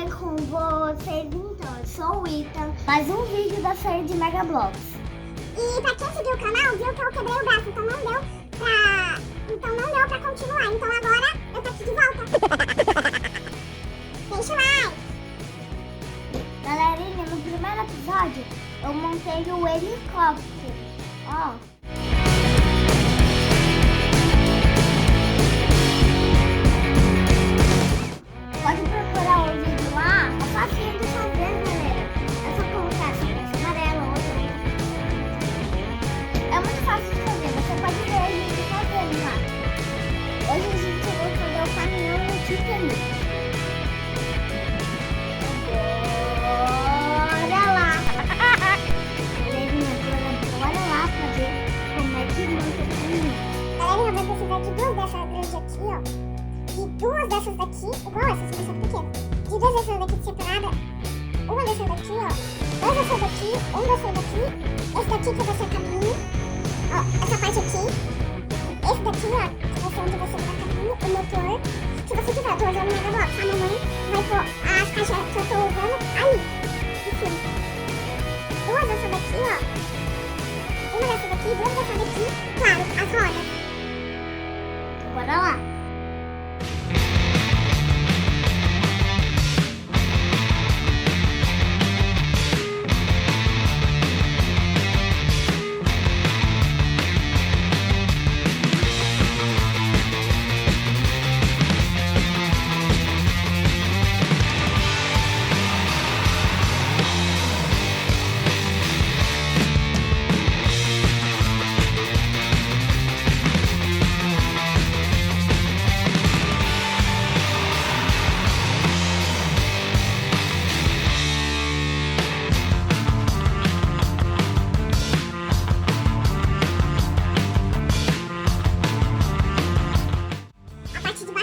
bem com vocês? Então, eu sou o Ethan. Mais um vídeo da série de Mega Bloks. E pra quem seguiu o canal, viu que eu quebrei o braço, então não deu pra continuar. Então agora eu tô aqui de volta. Deixa o like. Galerinha, no primeiro episódio, eu montei o helicóptero. Ó. Pode procurar o vídeo lá. É facinho de fazer, galera. É só colocar essa peça amarela, outra. É muito fácil de fazer. Você pode ver a gente fazendo lá. Hoje a gente vai fazer o caminhão no Titanic. Bora lá. Galerinha, bora lá pra ver como é que monta o caminhão. Galerinha, vai precisar de duas dessas grandes aqui, ó. E duas dessas daqui, igual essas, mas são pequenas. De duas dessas daqui separada, uma dessas daqui, ó. Duas dessas daqui, um dessas daqui. Esse daqui que vai ser a cabine. Ó, essa parte aqui. Esse daqui, ó, que vai ser onde vai ser a cabine, o motor. Se você tiver, eu tô usando o Mega Bloks, a mamãe vai pôr as caixas que eu tô usando ali. Enfim. Duas dessas daqui, ó. Uma dessas daqui, duas dessas daqui. Claro, as rodas. Bora lá.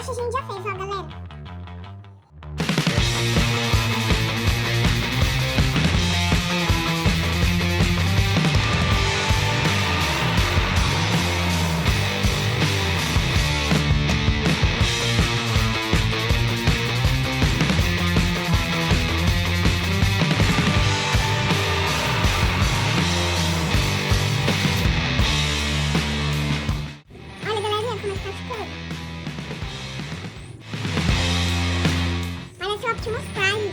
A gente já fez, ó, galera. Olha, galerinha, como é que tá ficando. Parece o Optimus Prime.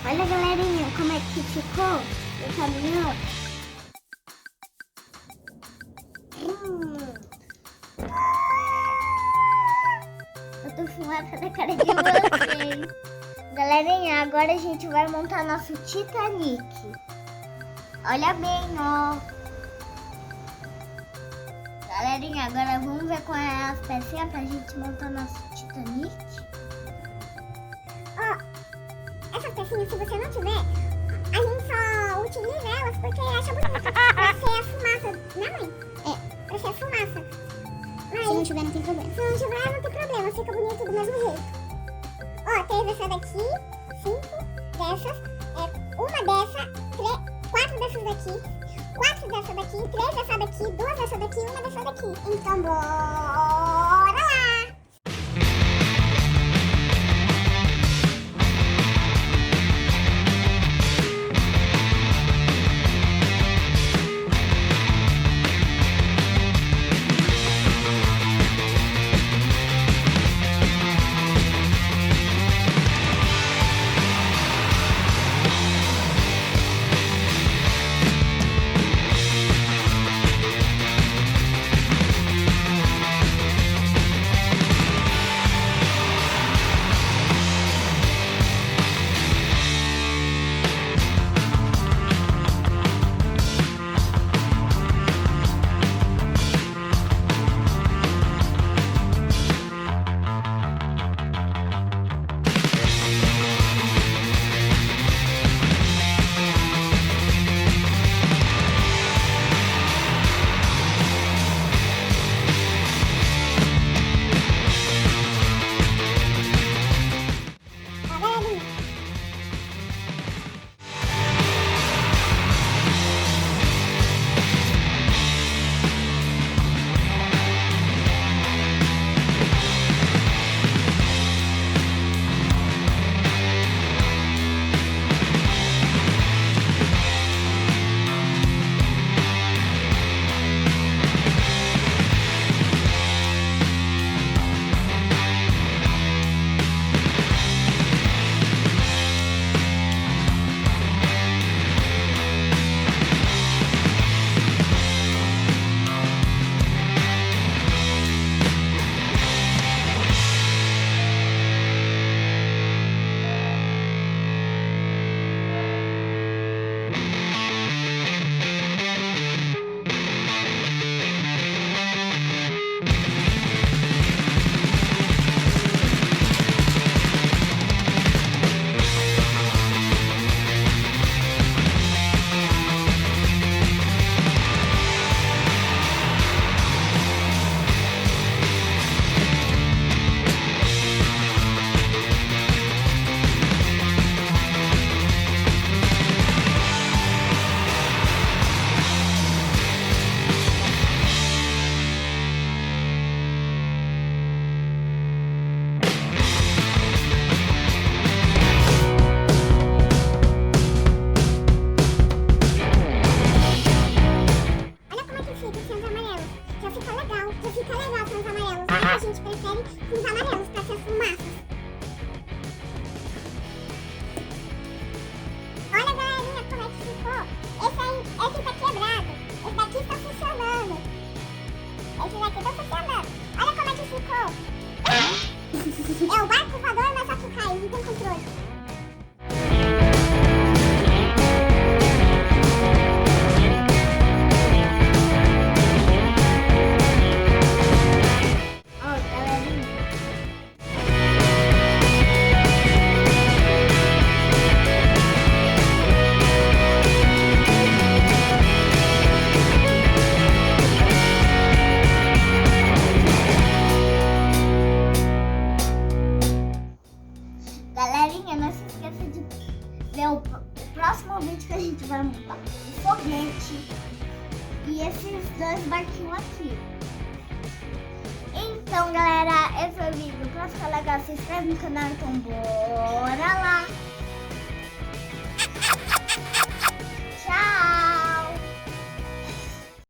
Olha, galerinha, como é que ficou o caminhão. Eu tô filmando da cara de vocês. Galerinha, agora a gente vai montar nosso Titanic. Olha bem, ó. Galerinha, agora vamos ver qual é as pecinhas pra gente montar nosso Titanic. Ó, essas pecinhas, se você não tiver, a gente só utiliza elas porque acha bonito. Pra ser a fumaça, né, mãe? É, pra ser a fumaça. Mas, se não tiver, não tem problema. Se não tiver, não tem problema, fica bonito do mesmo jeito. Ó, tem essa daqui, 5 dessas, uma dessa, 4 dessas daqui, 4 dessa daqui, 3 dessa daqui, 2 dessa daqui e uma dessa daqui. Então, bora lá! ele com os amarelos pra ser as fumaças. Olha, galerinha, como é que ficou. Esse tá quebrado. Esse daqui está funcionando. Esse daqui tá funcionando. Olha como é que ficou. É o barco voador, mas só que cai, não tem controle. Ó, galerinha. Galerinha, não se esqueça de ver o próximo vídeo que a gente vai montar o foguete e esses dois barquinhos aqui. Então, galera, esse foi o vídeo. Pra ficar legal, se inscreve no canal, então bora lá. Tchau!